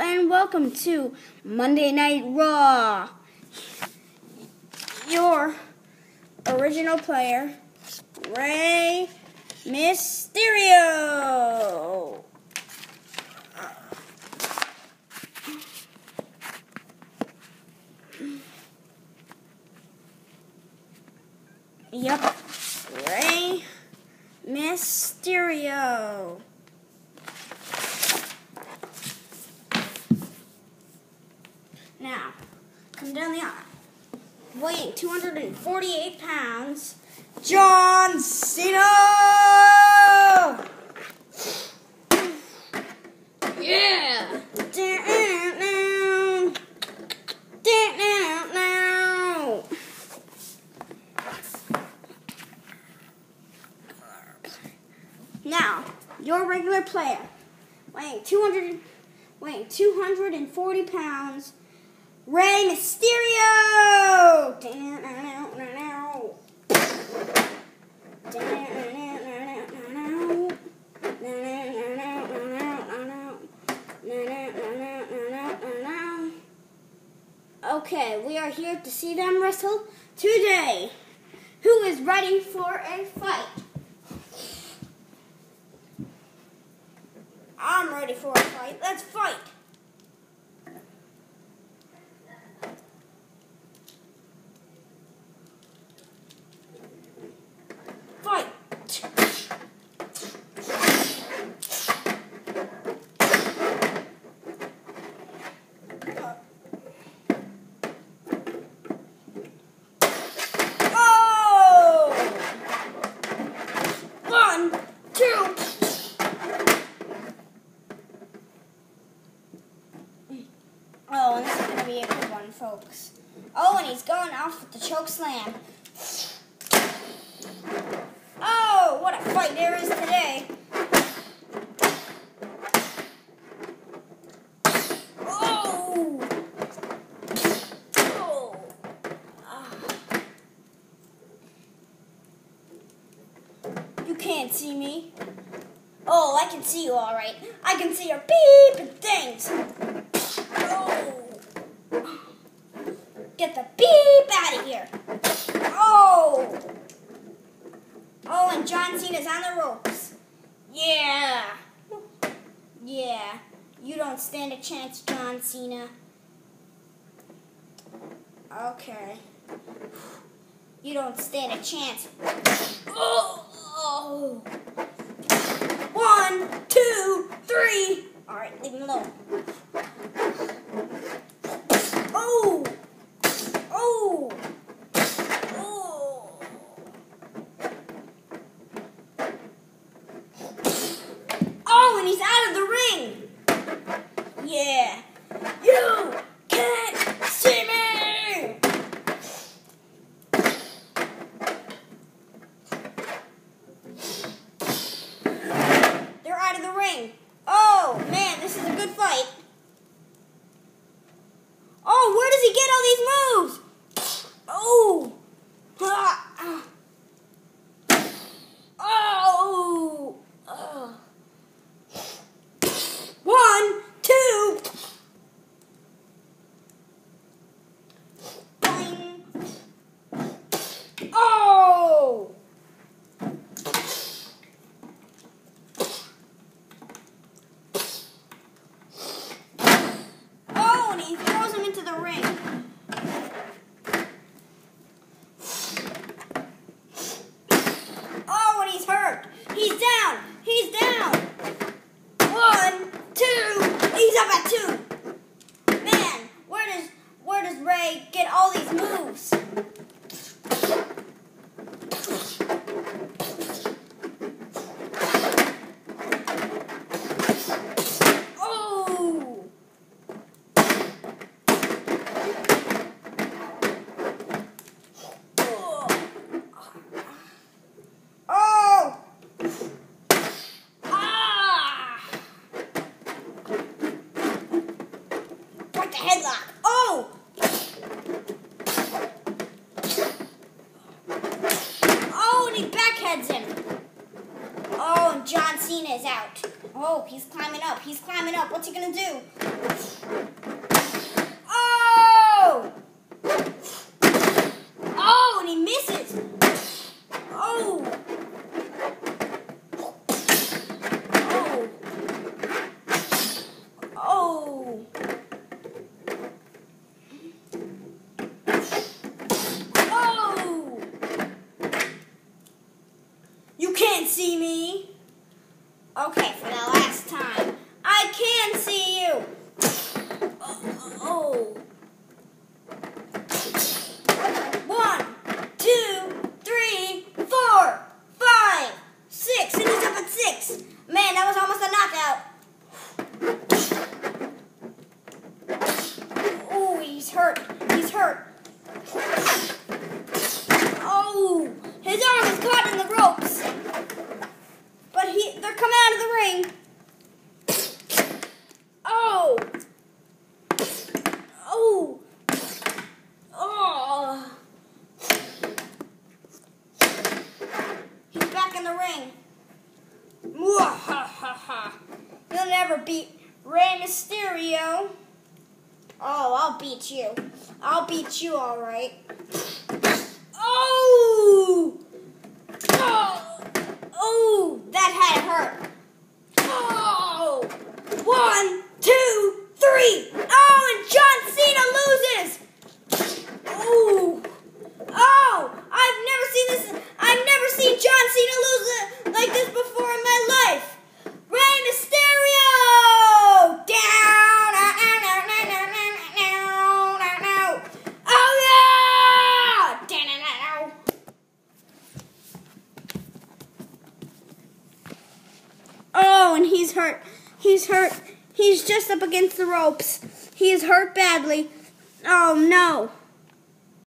and welcome to Monday Night Raw. Your original player, Rey Mysterio. Yep, Rey Mysterio. Now, come down the aisle. Weighing 248 pounds, John Cena! Yeah! Now, your regular player, weighing 240 pounds, Rey Mysterio! Okay, we are here to see them wrestle today. Who is ready for a fight? I'm ready for a fight. Let's fight. Fight. Oh! 1, 2. Oh, and this is going to be a good one, folks. Oh, and he's going off with the choke slam. Oh, what a fight there is today. Oh! Oh! You can't see me. Oh, I can see you all right. I can see your beep and things. Oh! Get the beep out of here. Oh! Oh, and John Cena's on the ropes. Yeah. Yeah. You don't stand a chance, John Cena. Okay. You don't stand a chance. Oh! 1, 2, 3. All right, leave him alone. Oh! Oh! Oh! Oh, and he's out of the ring. Yeah. You can't see me. They're out of the ring. Oh, man, this is a good fight. Oh, where does he get all these moves? Oh. Oh. Oh. 1, 2. Boing. Oh. Oh, and he throws him into the ring. Oh, and he's hurt. He's down. He's down. 1, 2. He's up at 2. Man, where does Rey get all these moves? Oh! Oh! What the headlock? Oh! Oh, and he backheads him. Oh, and John Cena is out. Oh, he's climbing up. He's climbing up. What's he gonna do? Oh! Oh, and he misses. Oh! Oh! Oh! Oh! You can't see me. Okay, for the last time. I can see you. Oh. 1, 2, 3, 4, 5, 6. And he's up at 6. Man, that was almost a knockout. Oh, he's hurt. He's hurt. Oh, his arm is caught in the ropes. But they're coming out of the ring. Oh. Oh. Oh. He's back in the ring. Mwahaha. You'll never beat Rey Mysterio. Oh, I'll beat you. I'll beat you, all right. Oh! Oh! Oh! That had hurt. Oh! 1, 2, 3. Oh, and John Cena loses. Oh! Oh! I've never seen John Cena lose like this before in my life. Rey Mysterio! Down! Oh yeah! Oh, and he's hurt. He's hurt. He's just up against the ropes. He is hurt badly. Oh no.